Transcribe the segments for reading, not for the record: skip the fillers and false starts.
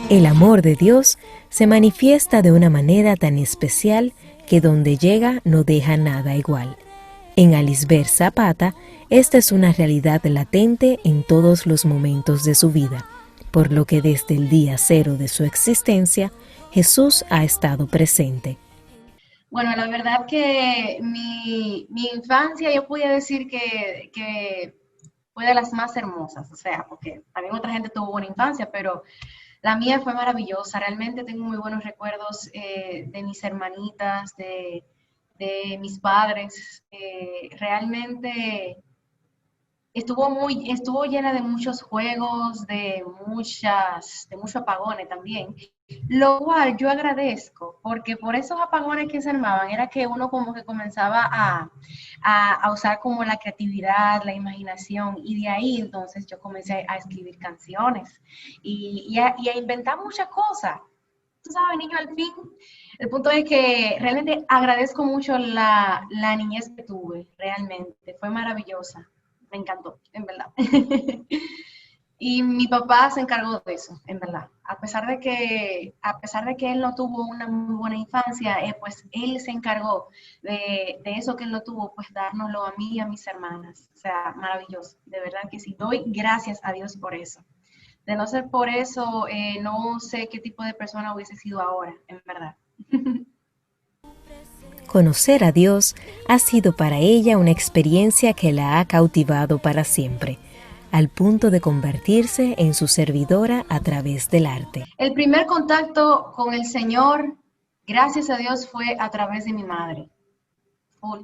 El amor de Dios se manifiesta de una manera tan especial que donde llega no deja nada igual. En Alisber Zapata, esta es una realidad latente en todos los momentos de su vida, por lo que desde el día cero de su existencia, Jesús ha estado presente. Bueno, la verdad que mi infancia yo podía decir que fue de las más hermosas, o sea, porque también otra gente tuvo buena infancia, pero la mía fue maravillosa. Realmente tengo muy buenos recuerdos de mis hermanitas, de mis padres. Realmente estuvo llena de muchos juegos, de muchos apagones también. Lo cual yo agradezco, porque por esos apagones que se armaban era que uno como que comenzaba a usar como la creatividad, la imaginación, y de ahí entonces yo comencé a escribir canciones y a inventar muchas cosas. Tú sabes, niño, al fin, el punto es que realmente agradezco mucho la niñez que tuve, realmente, fue maravillosa, me encantó, en verdad. Y mi papá se encargó de eso, en verdad. A pesar de que él no tuvo una muy buena infancia, pues él se encargó de eso que él no tuvo, pues dárnoslo a mí y a mis hermanas. O sea, maravilloso. De verdad que sí. Doy gracias a Dios por eso. De no ser por eso, no sé qué tipo de persona hubiese sido ahora, en verdad. Conocer a Dios ha sido para ella una experiencia que la ha cautivado para siempre, al punto de convertirse en su servidora a través del arte. El primer contacto con el Señor, gracias a Dios, fue a través de mi madre.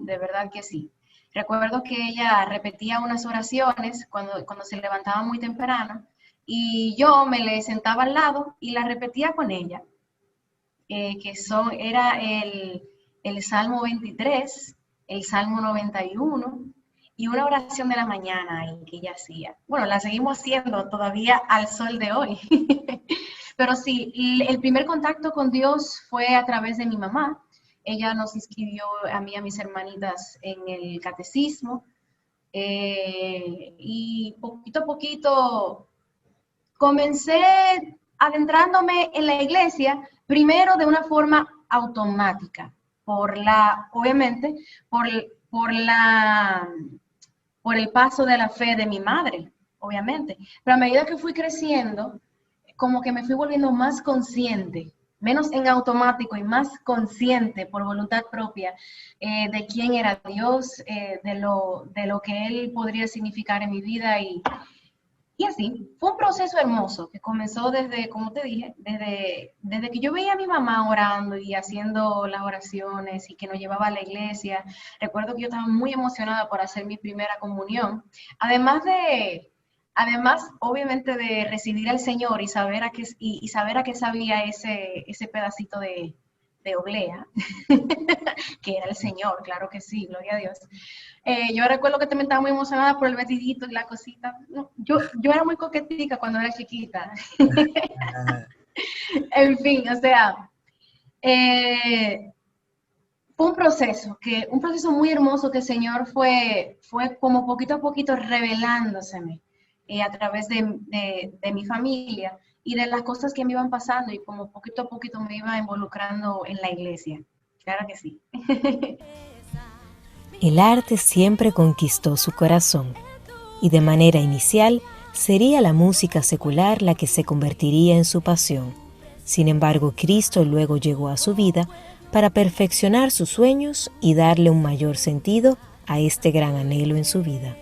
De verdad que sí. Recuerdo que ella repetía unas oraciones cuando se levantaba muy temprano y yo me le sentaba al lado y la repetía con ella, era el Salmo 23, el Salmo 91 y una oración de la mañana en que ella hacía. Bueno, la seguimos haciendo todavía al sol de hoy. Pero sí, el primer contacto con Dios fue a través de mi mamá. Ella nos inscribió a mí y a mis hermanitas en el catecismo y poquito a poquito comencé adentrándome en la iglesia, primero de una forma automática, obviamente, por, por la, por el paso de la fe de mi madre, obviamente. Pero a medida que fui creciendo, como que me fui volviendo más consciente, menos en automático y más consciente por voluntad propia de quién era Dios, de lo que Él podría significar en mi vida y así, fue un proceso hermoso que comenzó desde, como te dije, desde que yo veía a mi mamá orando y haciendo las oraciones y que nos llevaba a la iglesia. Recuerdo que yo estaba muy emocionada por hacer mi primera comunión. Además obviamente, de recibir al Señor y saber a qué sabía ese pedacito de oblea, que era el Señor, claro que sí, gloria a Dios. Yo recuerdo que también estaba muy emocionada por el vestidito y la cosita. No, yo era muy coquetica cuando era chiquita. En fin, o sea, eh, fue un proceso muy hermoso que el Señor fue como poquito a poquito revelándoseme a través de mi familia y de las cosas que me iban pasando y como poquito a poquito me iba involucrando en la iglesia. Claro que sí. El arte siempre conquistó su corazón y de manera inicial sería la música secular la que se convertiría en su pasión. Sin embargo, Cristo luego llegó a su vida para perfeccionar sus sueños y darle un mayor sentido a este gran anhelo en su vida.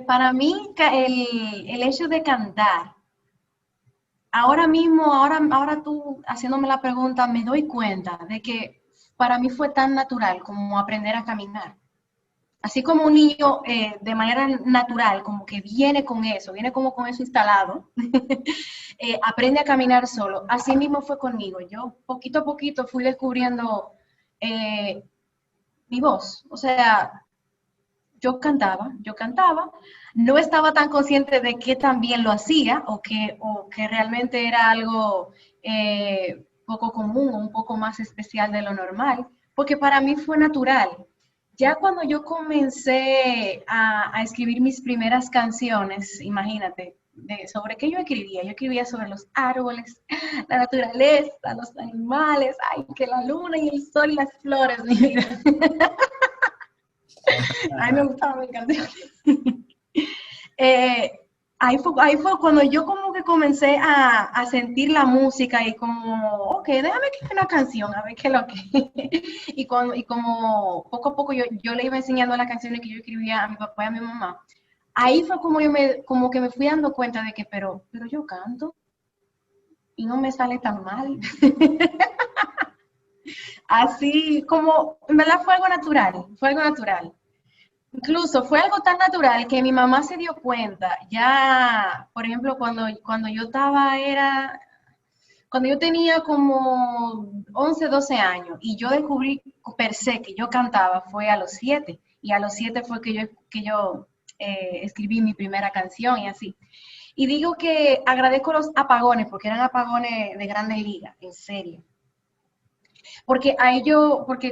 Para mí, el hecho de cantar, ahora mismo, ahora tú haciéndome la pregunta, me doy cuenta de que para mí fue tan natural como aprender a caminar. Así como un niño de manera natural, como que viene como con eso instalado, aprende a caminar solo. Así mismo fue conmigo. Yo poquito a poquito fui descubriendo eh, mi voz. O sea, yo cantaba, no estaba tan consciente de que también lo hacía o que realmente era algo poco común o un poco más especial de lo normal, porque para mí fue natural. Ya cuando yo comencé a escribir mis primeras canciones, imagínate, sobre qué yo escribía sobre los árboles, la naturaleza, los animales, ay, que la luna y el sol y las flores, mi vida. A mí me gustaba mi canción. Eh, ahí fue cuando yo como que comencé a sentir la música y como, ok, déjame escribir una canción, a ver qué es lo que. Y como poco a poco yo le iba enseñando las canciones que yo escribía a mi papá y a mi mamá. Ahí fue como como que me fui dando cuenta de que, pero yo canto y no me sale tan mal. Así como, en verdad fue algo natural, fue algo natural. Incluso fue algo tan natural que mi mamá se dio cuenta, ya, por ejemplo, cuando yo cuando yo tenía como 11 12 años y yo descubrí per se que yo cantaba, fue a los 7 y a los 7 fue que yo escribí mi primera canción y así. Y digo que agradezco los apagones, porque eran apagones de grandes ligas, en serio. Porque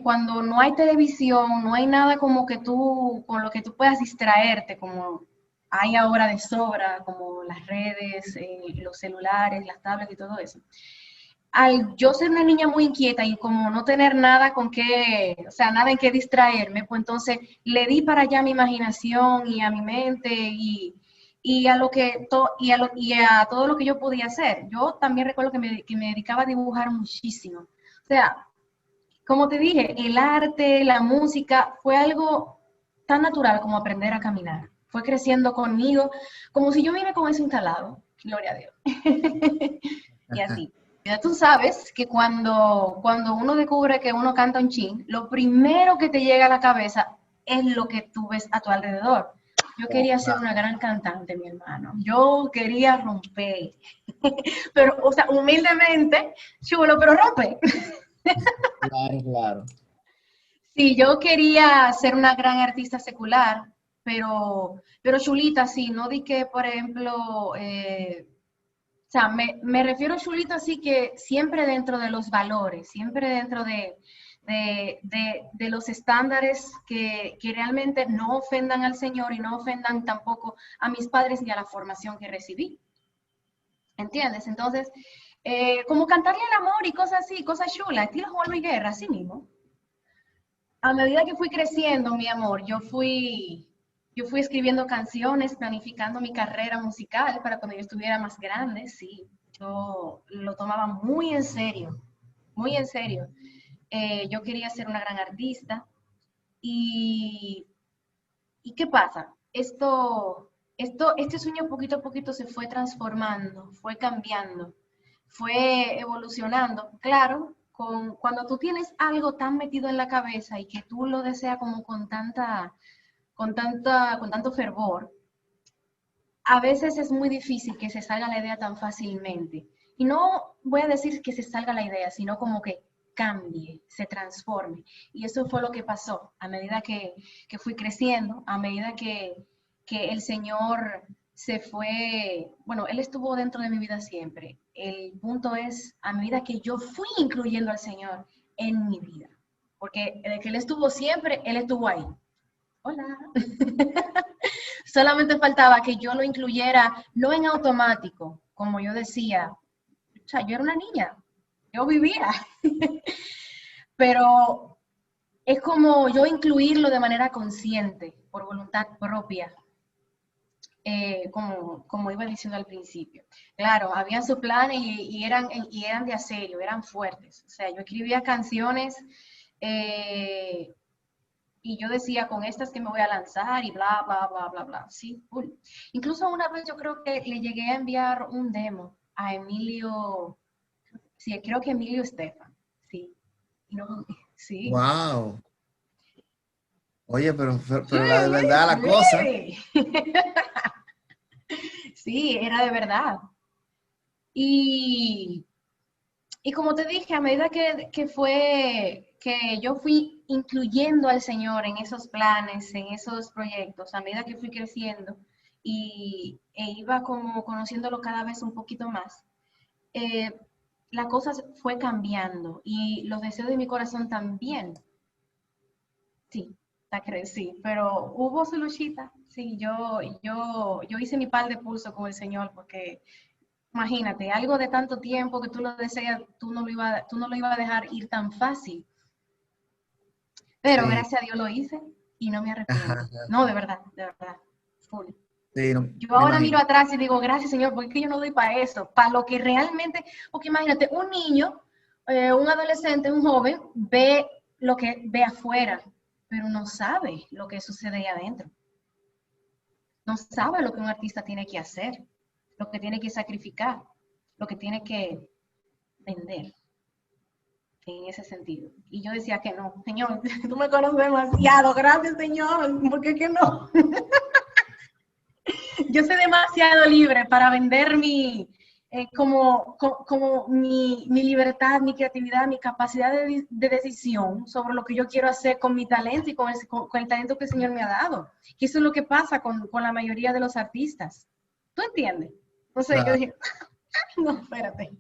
cuando no hay televisión, no hay nada como que con lo que tú puedas distraerte, como hay ahora de sobra, como las redes, los celulares, las tablets y todo eso. Al yo ser una niña muy inquieta y como no tener nada con qué, o sea, nada en qué distraerme, pues entonces le di para allá mi imaginación y a mi mente y a lo que y a todo lo que yo podía hacer. Yo también recuerdo que me dedicaba a dibujar muchísimo. O sea, como te dije, el arte, la música, fue algo tan natural como aprender a caminar. Fue creciendo conmigo, como si yo vine con eso instalado. Gloria a Dios. Y así. Ya tú sabes que cuando uno descubre que uno canta un chin, lo primero que te llega a la cabeza es lo que tú ves a tu alrededor. Yo quería ser una gran cantante, mi hermano. Yo quería romper. Pero, o sea, humildemente, chulo, pero rompe. Claro, claro. Sí, yo quería ser una gran artista secular, pero chulita, sí, no di que, por ejemplo, o sea, me refiero chulita así que siempre dentro de los valores, siempre dentro de los estándares que realmente no ofendan al Señor y no ofendan tampoco a mis padres ni a la formación que recibí. ¿Entiendes? Entonces, como cantarle el amor y cosas así, cosas chulas, estilo Juan Luis Guerra, así mismo. A medida que fui creciendo, mi amor, yo fui escribiendo canciones, planificando mi carrera musical para cuando yo estuviera más grande, sí. Yo lo tomaba muy en serio, muy en serio. Yo quería ser una gran artista y, ¿y qué pasa? Este sueño poquito a poquito se fue transformando, fue cambiando, fue evolucionando. Claro, cuando tú tienes algo tan metido en la cabeza y que tú lo deseas como con tanto fervor, a veces es muy difícil que se salga la idea tan fácilmente. Y no voy a decir que se salga la idea, sino como que cambie, se transforme. Y eso fue lo que pasó a medida que fui creciendo, a medida que el Señor se fue, bueno, Él estuvo dentro de mi vida siempre. El punto es, a medida que yo fui incluyendo al Señor en mi vida, porque de que Él estuvo siempre, Él estuvo ahí. Hola. Solamente faltaba que yo lo incluyera, no en automático, como yo decía. O sea, yo era una niña, yo vivía, pero es como yo incluirlo de manera consciente, por voluntad propia, como iba diciendo al principio. Claro, habían sus planes y eran de acero, eran fuertes. O sea, yo escribía canciones y yo decía, con estas que me voy a lanzar y bla, bla, bla, bla, bla. Sí, cool. Incluso una vez yo creo que le llegué a enviar un demo a Emilio, sí, creo que Emilio Estefan, sí. No, sí. Wow. Oye, Sí, pero la de verdad la cosa. sí. Sí, era de verdad. Y, y como te dije, a medida que yo fui incluyendo al Señor en esos planes, en esos proyectos, a medida que fui creciendo e iba como conociéndolo cada vez un poquito más, eh, la cosa fue cambiando y los deseos de mi corazón también, sí, Sí, pero hubo su luchita. Sí, yo hice mi par de pulso con el Señor porque imagínate, algo de tanto tiempo que tú lo deseas, tú no lo ibas a dejar ir tan fácil. Pero Sí. gracias a Dios lo hice y no me Ajá, arrepiento. ajá. No, de verdad, full. Sí, Yo me ahora miro imagino. atrás y digo, gracias Señor, porque yo no doy para eso, para lo que realmente, porque imagínate, un niño, un adolescente, un joven, ve lo que ve afuera, pero no sabe lo que sucede ahí adentro. No sabe lo que un artista tiene que hacer, lo que tiene que sacrificar, lo que tiene que vender en ese sentido. Y yo decía que no, Señor, tú me conoces demasiado, gracias Señor, ¿por qué que no? Yo soy demasiado libre para vender mi libertad, mi creatividad, mi capacidad de decisión sobre lo que yo quiero hacer con mi talento y con el talento que el Señor me ha dado. Y eso es lo que pasa con la mayoría de los artistas. ¿Tú entiendes? Entonces yo Claro. dije, no, espérate.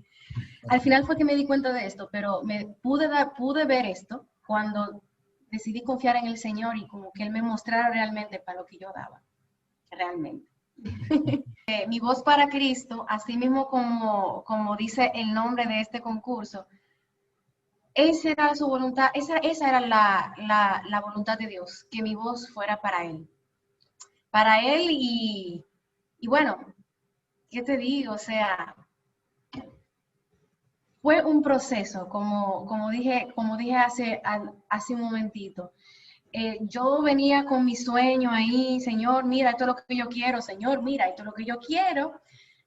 Al final fue que me di cuenta de esto, pero pude ver esto cuando decidí confiar en el Señor y como que Él me mostrara realmente para lo que yo daba, realmente. Mi voz para Cristo, así mismo como dice el nombre de este concurso, esa era su voluntad, esa era la voluntad de Dios, que mi voz fuera para Él y bueno, ¿qué te digo? O sea, fue un proceso, como dije hace un momentito. Yo venía con mi sueño ahí, Señor, mira, esto es lo que yo quiero, Señor, mira, esto es lo que yo quiero.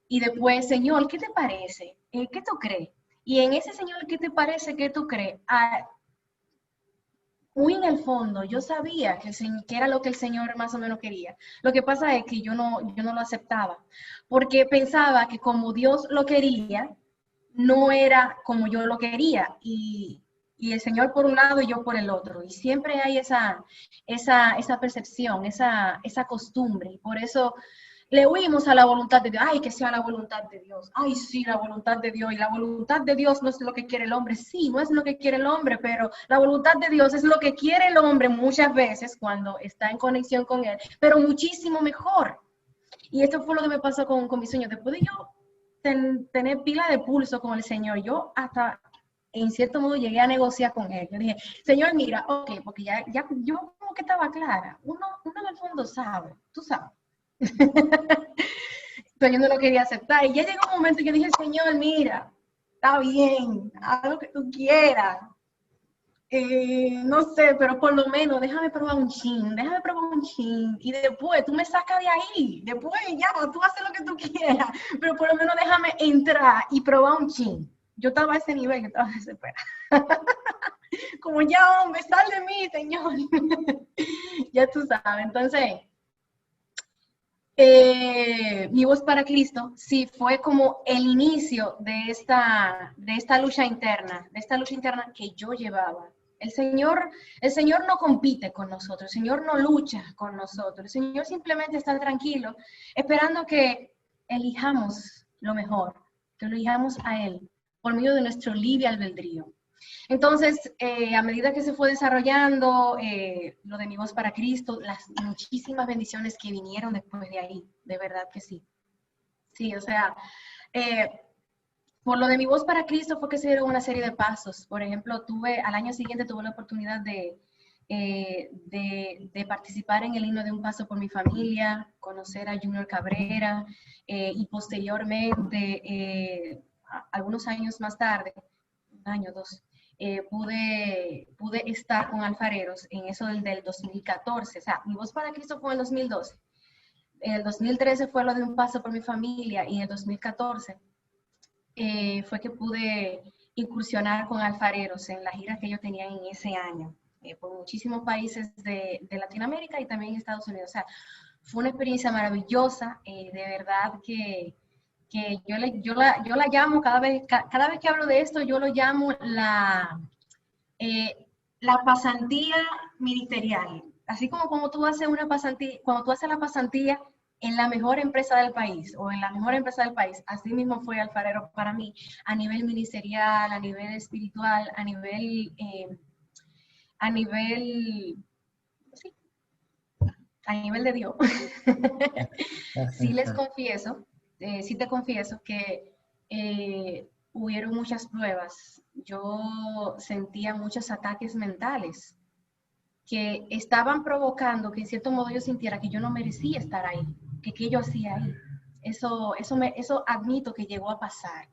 Y después, Señor, ¿qué te parece? ¿Qué tú crees? Y en ese Señor, ¿qué te parece? ¿Qué tú crees? Muy en el fondo, yo sabía que era lo que el Señor más o menos quería. Lo que pasa es que yo no lo aceptaba, porque pensaba que como Dios lo quería, no era como yo lo quería. Y el Señor por un lado y yo por el otro. Y siempre hay esa percepción, esa costumbre. Y por eso le huimos a la voluntad de Dios. Ay, que sea la voluntad de Dios. Ay, sí, la voluntad de Dios. Y la voluntad de Dios no es lo que quiere el hombre. Sí, no es lo que quiere el hombre, pero la voluntad de Dios es lo que quiere el hombre muchas veces cuando está en conexión con Él, pero muchísimo mejor. Y esto fue lo que me pasó con mi sueño. Después de yo tener pila de pulso con el Señor, yo hasta en cierto modo llegué a negociar con Él. Yo dije, Señor, mira, ok, porque ya yo como que estaba clara. Uno en el fondo sabe, tú sabes. Pero yo no lo quería aceptar. Y ya llegó un momento que dije, Señor, mira, está bien, haz lo que tú quieras. No sé, pero por lo menos déjame probar un chin, y después tú me sacas de ahí, después ya, tú haces lo que tú quieras, pero por lo menos déjame entrar y probar un chin. Yo estaba a ese nivel que estaba desesperada. Como ya, hombre, sal de mí, Señor. Ya tú sabes, entonces, Mi voz para Cristo, sí, fue como el inicio de esta lucha interna que yo llevaba. El Señor no compite con nosotros, el Señor no lucha con nosotros, el Señor simplemente está tranquilo, esperando que elijamos lo mejor, que lo elijamos a Él, por medio de nuestro libre albedrío. Entonces, a medida que se fue desarrollando lo de Mi Voz para Cristo, las muchísimas bendiciones que vinieron después de ahí, de verdad que sí. Sí, o sea, eh, por lo de Mi Voz para Cristo fue que se dieron una serie de pasos. Por ejemplo, al año siguiente tuve la oportunidad de participar en el himno de Un Paso por mi Familia, conocer a Junior Cabrera y posteriormente, algunos años más tarde, un año, dos, pude estar con Alfareros en eso del 2014. O sea, Mi Voz para Cristo fue en el 2012. En el 2013 fue lo de Un Paso por mi Familia y en el 2014 fue que pude incursionar con Alfareros en la gira que ellos tenían en ese año, por muchísimos países de Latinoamérica y también Estados Unidos. O sea, fue una experiencia maravillosa, de verdad que yo la llamo, cada vez que hablo de esto, yo lo llamo la pasantía ministerial. Así como tú haces una pasantía, cuando tú haces la pasantía en la mejor empresa del país o en la mejor empresa del país, así mismo fue Alfarero para mí, a nivel ministerial, a nivel espiritual, a nivel sí, a nivel de Dios, sí les confieso, sí te confieso que hubieron muchas pruebas. Yo sentía muchos ataques mentales que estaban provocando que en cierto modo yo sintiera que yo no merecía estar ahí, que qué yo hacía ahí. Eso admito que llegó a pasar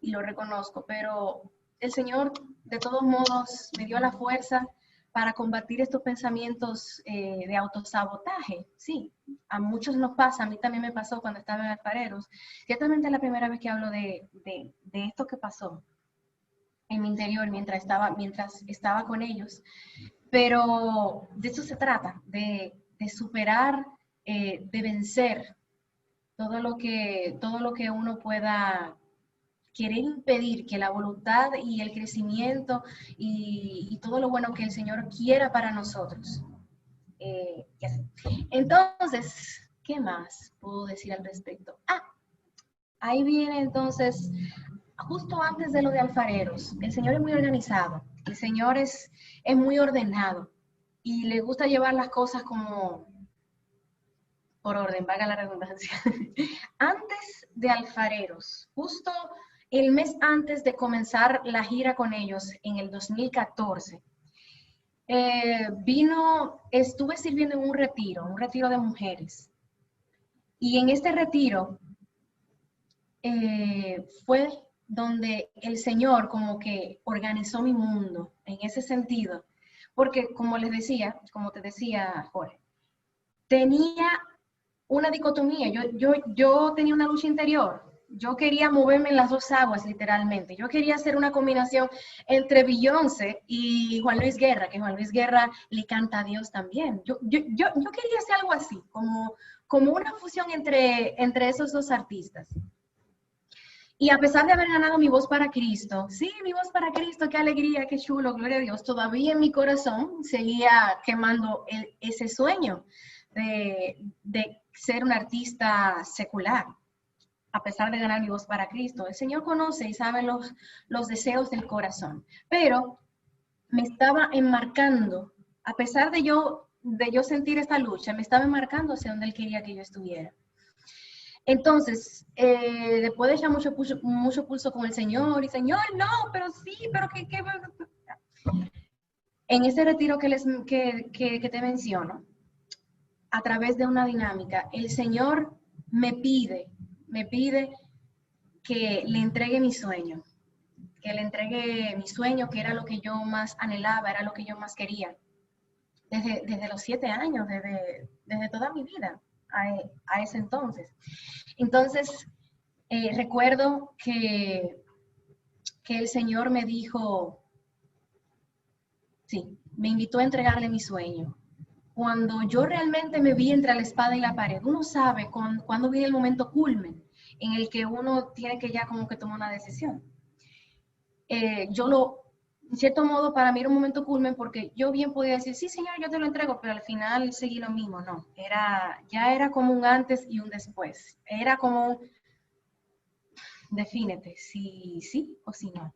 y lo reconozco, pero el Señor de todos modos me dio la fuerza para combatir estos pensamientos de autosabotaje. Sí, a muchos nos pasa, a mí también me pasó cuando estaba en Alfareros. Ciertamente es la primera vez que hablo de esto que pasó en mi interior mientras estaba con ellos. Pero de eso se trata, de superar, de vencer todo lo que uno pueda querer impedir que la voluntad y el crecimiento y todo lo bueno que el Señor quiera para nosotros. Entonces, ¿qué más puedo decir al respecto? Ahí viene entonces, justo antes de lo de alfareros, el Señor es muy organizado, el Señor es muy ordenado y le gusta llevar las cosas como por orden, valga la redundancia. Antes de alfareros, justo el mes antes de comenzar la gira con ellos en el 2014, estuve sirviendo en un retiro de mujeres. Y en este retiro fue donde el Señor como que organizó mi mundo en ese sentido. Porque como te decía, Jorge, tenía una dicotomía. Yo tenía una lucha interior. Yo quería moverme en las dos aguas, literalmente. Yo quería hacer una combinación entre Beyoncé y Juan Luis Guerra, que Juan Luis Guerra le canta a Dios también. Yo quería hacer algo así, como una fusión entre esos dos artistas. Y a pesar de haber ganado Mi Voz para Cristo, sí, Mi Voz para Cristo, qué alegría, qué chulo, gloria a Dios, todavía en mi corazón seguía quemando ese sueño de ser un artista secular, a pesar de ganar Mi Voz para Cristo. El Señor conoce y sabe los deseos del corazón, pero me estaba enmarcando, a pesar de yo sentir esta lucha, me estaba enmarcando hacia donde Él quería que yo estuviera. Entonces, después de echar mucho pulso con el Señor, y Señor, no, pero sí, pero ¿qué? En ese retiro que te menciono, a través de una dinámica, el Señor me pide que le entregue mi sueño, que era lo que yo más anhelaba, era lo que yo más quería, desde los 7 años, desde toda mi vida, a ese entonces. Entonces, recuerdo que el Señor me dijo, sí, me invitó a entregarle mi sueño. Cuando yo realmente me vi entre la espada y la pared, uno sabe cuando viene el momento culmen en el que uno tiene que ya como que tomar una decisión. En cierto modo, para mí era un momento culmen porque yo bien podía decir, sí, Señor, yo te lo entrego, pero al final seguí lo mismo, no. Ya era como un antes y un después. Era como defínete, si sí o si no.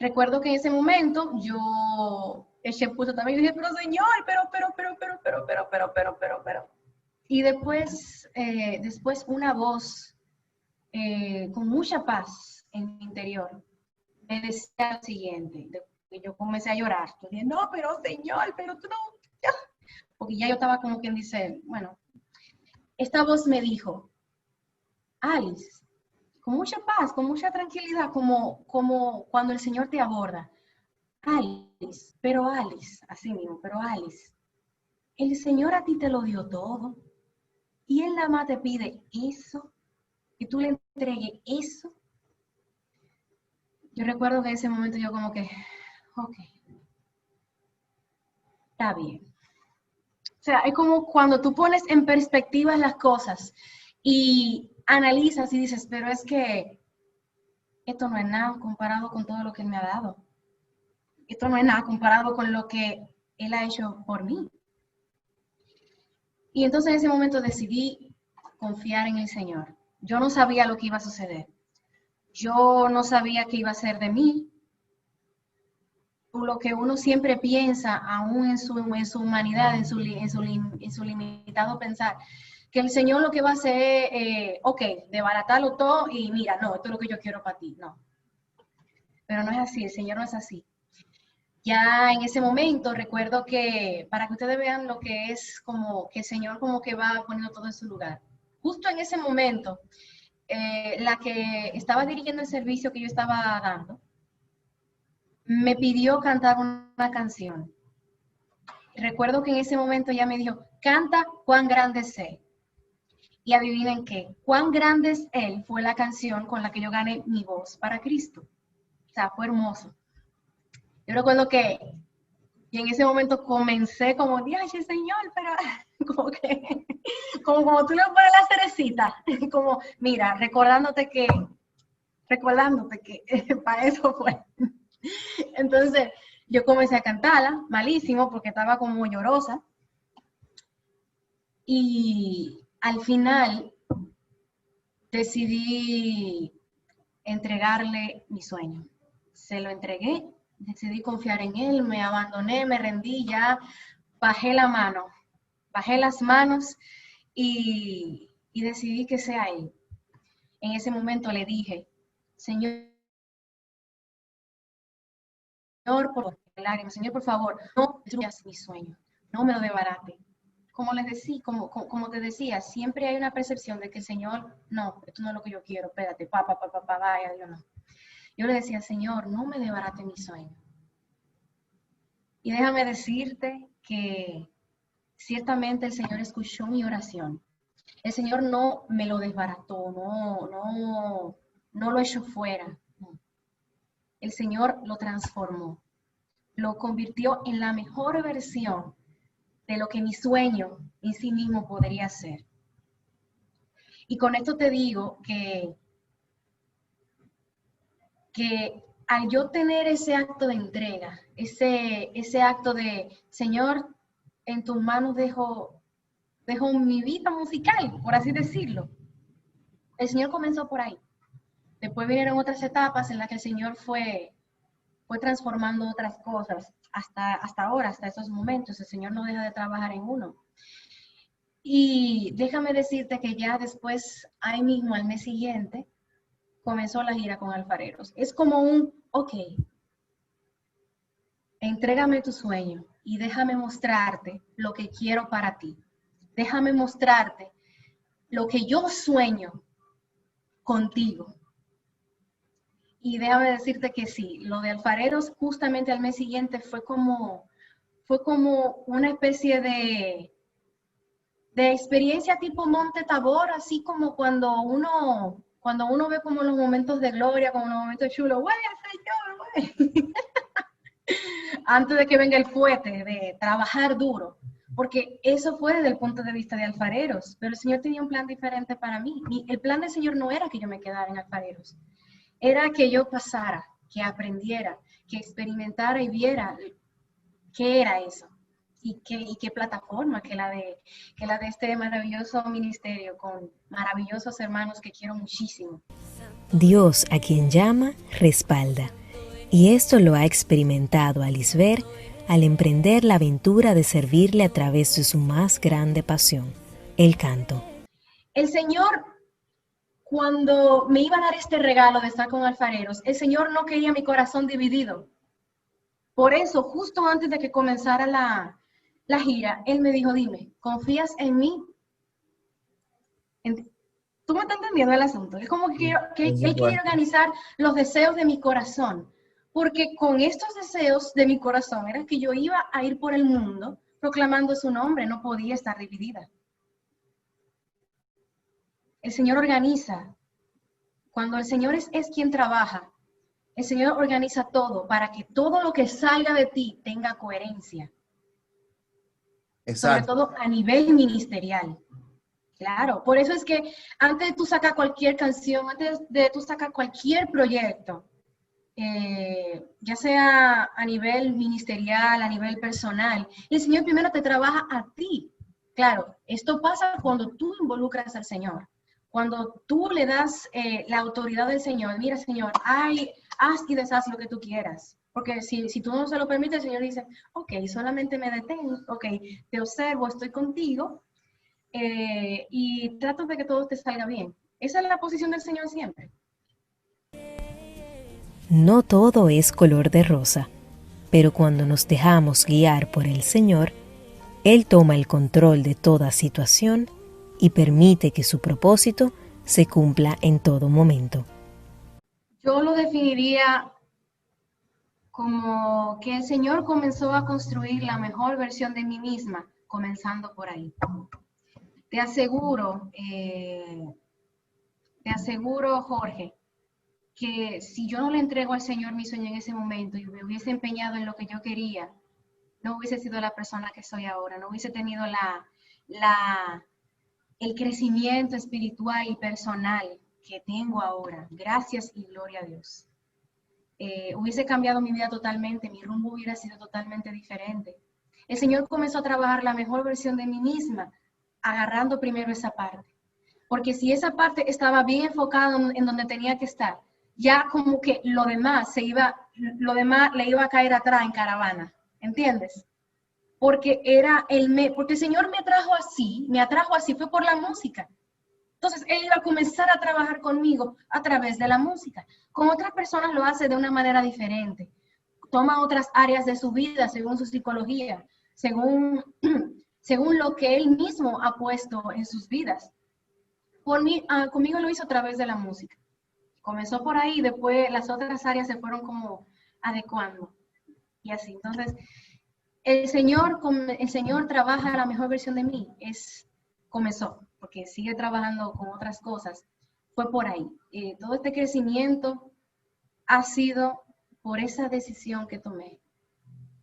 Recuerdo que en ese momento yo eché pulso también y dije, pero Señor, pero. Y después una voz con mucha paz en mi interior me decía lo siguiente, y yo comencé a llorar. Yo dije, no, pero Señor, pero tú no. Ya. Porque ya yo estaba como quien dice, bueno, esta voz me dijo, Alice, con mucha paz, con mucha tranquilidad, como cuando el Señor te aborda. Alice, así mismo, pero Alice, el Señor a ti te lo dio todo y Él nada más te pide eso, que tú le entregues eso. Yo recuerdo que en ese momento yo como que, ok, está bien. O sea, es como cuando tú pones en perspectiva las cosas y analizas y dices, pero es que esto no es nada comparado con todo lo que Él me ha dado. Esto no es nada comparado con lo que Él ha hecho por mí. Y entonces en ese momento decidí confiar en el Señor. Yo no sabía lo que iba a suceder. Yo no sabía qué iba a ser de mí, lo que uno siempre piensa, aún en su humanidad, en su limitado pensar, que el Señor lo que va a hacer es, ok, desbaratarlo todo y mira, no, esto es lo que yo quiero para ti, no. Pero no es así, el Señor no es así. Ya en ese momento recuerdo que, para que ustedes vean lo que es como que el Señor como que va poniendo todo en su lugar. Justo en ese momento, la que estaba dirigiendo el servicio que yo estaba dando, me pidió cantar una canción. Recuerdo que en ese momento ella me dijo, canta Cuán grande es Él. Y adivinen qué, Cuán grande es Él fue la canción con la que yo gané mi voz para Cristo. O sea, fue hermoso. Yo recuerdo que y en ese momento comencé como, ¡ay, Señor! Pero como tú le pones la cerecita, como, mira, recordándote que para eso fue. Entonces, yo comencé a cantarla, malísimo, porque estaba como llorosa. Y al final decidí entregarle mi sueño. Se lo entregué, decidí confiar en él, me abandoné, me rendí, ya bajé las manos y decidí que sea él. En ese momento le dije, Señor, Señor, por favor, no destruyas mi sueño, no me lo desbarate. Como les decía, como te decía, siempre hay una percepción de que el Señor, no, esto no es lo que yo quiero, espérate, vaya, yo no. Yo le decía, Señor, no me desbarate mi sueño. Y déjame decirte que ciertamente el Señor escuchó mi oración. El Señor no me lo desbarató, no lo echó fuera. No. El Señor lo transformó, lo convirtió en la mejor versión de lo que mi sueño en sí mismo podría ser. Y con esto te digo que al yo tener ese acto de entrega, ese acto de, Señor, en tus manos dejo mi vida musical, por así decirlo. El Señor comenzó por ahí. Después vinieron otras etapas en las que el Señor fue transformando otras cosas. Hasta ahora, hasta esos momentos, el Señor no deja de trabajar en uno. Y déjame decirte que ya después, ahí mismo, al mes siguiente, comenzó la gira con Alfareros. Es como ok, entrégame tu sueño y déjame mostrarte lo que quiero para ti. Déjame mostrarte lo que yo sueño contigo. Y déjame decirte que sí, lo de Alfareros justamente al mes siguiente fue como una especie de experiencia tipo Monte Tabor, así como cuando uno ve como los momentos de gloria, como los momentos chulos, ¡güey, Señor, güey! Antes de que venga el fuerte, de trabajar duro. Porque eso fue desde el punto de vista de Alfareros, pero el Señor tenía un plan diferente para mí. El plan del Señor no era que yo me quedara en Alfareros, era que yo pasara, que aprendiera, que experimentara y viera qué era eso. Y qué plataforma que la de este maravilloso ministerio con maravillosos hermanos que quiero muchísimo. Dios, a quien llama, respalda. Y esto lo ha experimentado Alisber al emprender la aventura de servirle a través de su más grande pasión, el canto. El Señor, cuando me iba a dar este regalo de estar con Alfareros, el Señor no quería mi corazón dividido. Por eso, justo antes de que comenzara la gira, Él me dijo, dime, ¿confías en mí? ¿Tú me estás entendiendo el asunto? Es como que Él quiere organizar los deseos de mi corazón. Porque con estos deseos de mi corazón era que yo iba a ir por el mundo proclamando su nombre, no podía estar dividida. El Señor organiza. Cuando el Señor es quien trabaja, el Señor organiza todo para que todo lo que salga de ti tenga coherencia. Exacto. Sobre todo a nivel ministerial. Claro, por eso es que antes de tú sacar cualquier canción, antes de tú sacar cualquier proyecto, ya sea a nivel ministerial, a nivel personal, el Señor primero te trabaja a ti. Claro, esto pasa cuando tú involucras al Señor, cuando tú le das la autoridad del Señor. Mira, Señor, haz y deshaz lo que tú quieras. Porque si tú no se lo permites, el Señor dice, ok, solamente me detengo, ok, te observo, estoy contigo, y trato de que todo te salga bien. Esa es la posición del Señor siempre. No todo es color de rosa, pero cuando nos dejamos guiar por el Señor, Él toma el control de toda situación y permite que su propósito se cumpla en todo momento. Yo lo definiría como que el Señor comenzó a construir la mejor versión de mí misma, comenzando por ahí. Te aseguro, Jorge, que si yo no le entrego al Señor mi sueño en ese momento y me hubiese empeñado en lo que yo quería, no hubiese sido la persona que soy ahora, no hubiese tenido el crecimiento espiritual y personal que tengo ahora. Gracias y gloria a Dios. Hubiese cambiado mi vida totalmente, mi rumbo hubiera sido totalmente diferente. El Señor comenzó a trabajar la mejor versión de mí misma, agarrando primero esa parte. Porque si esa parte estaba bien enfocada en donde tenía que estar, ya como que lo demás le iba a caer atrás en caravana, ¿entiendes? Porque porque el Señor me atrajo así, fue por la música. Entonces, Él iba a comenzar a trabajar conmigo a través de la música. Con otras personas lo hace de una manera diferente. Toma otras áreas de su vida según su psicología, según lo que Él mismo ha puesto en sus vidas. Conmigo lo hizo a través de la música. Comenzó por ahí, después las otras áreas se fueron como adecuando. Y así, entonces, el Señor trabaja la mejor versión de mí. Comenzó, porque sigue trabajando con otras cosas. Fue por ahí. Todo este crecimiento ha sido por esa decisión que tomé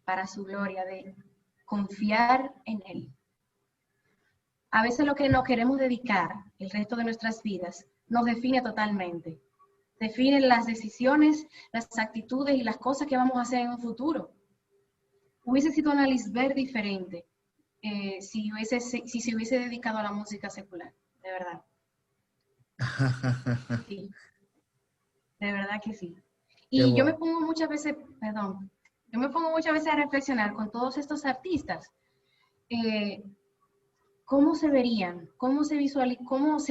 para su gloria, de confiar en Él. A veces lo que nos queremos dedicar el resto de nuestras vidas nos define totalmente. Define las decisiones, las actitudes y las cosas que vamos a hacer en un futuro. Hubiese sido una Lisbeth diferente si se hubiese dedicado a la música secular, de verdad. Sí, de verdad que sí. Y Qué yo me bueno. pongo muchas veces a reflexionar con todos estos artistas. ¿Cómo se verían? ¿Cómo se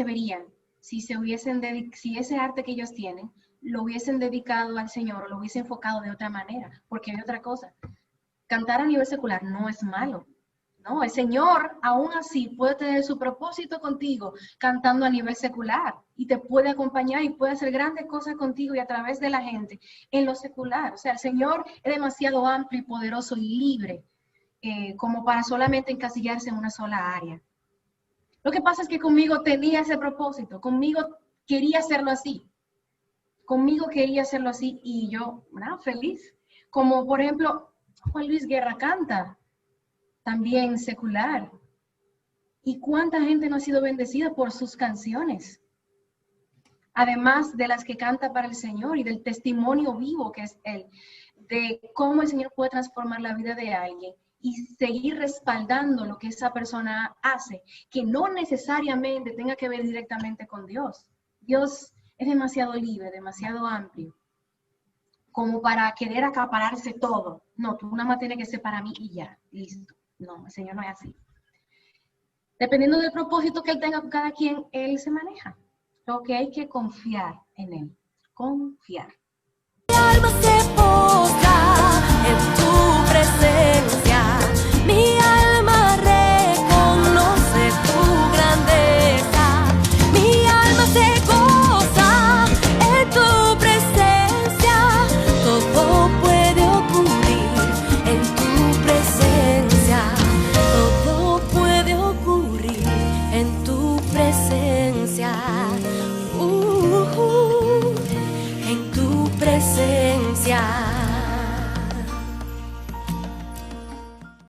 verían si si ese arte que ellos tienen lo hubiesen dedicado al Señor o lo hubiesen enfocado de otra manera? Porque hay otra cosa. Cantar a nivel secular no es malo. No, el Señor aún así puede tener su propósito contigo cantando a nivel secular y te puede acompañar y puede hacer grandes cosas contigo y a través de la gente en lo secular. O sea, el Señor es demasiado amplio y poderoso y libre como para solamente encasillarse en una sola área. Lo que pasa es que conmigo tenía ese propósito, conmigo quería hacerlo así. Y yo, bueno, feliz. Como por ejemplo, Juan Luis Guerra canta, también secular. ¿Y cuánta gente no ha sido bendecida por sus canciones? Además de las que canta para el Señor y del testimonio vivo que es Él, de cómo el Señor puede transformar la vida de alguien y seguir respaldando lo que esa persona hace, que no necesariamente tenga que ver directamente con Dios. Dios es demasiado libre, demasiado amplio, como para querer acapararse todo. No, tú nada más tienes que ser para mí y ya, listo. No, el Señor no es así. Dependiendo del propósito que Él tenga con cada quien, Él se maneja. Lo que hay que confiar en Él. Confiar. Mi alma se posa en tu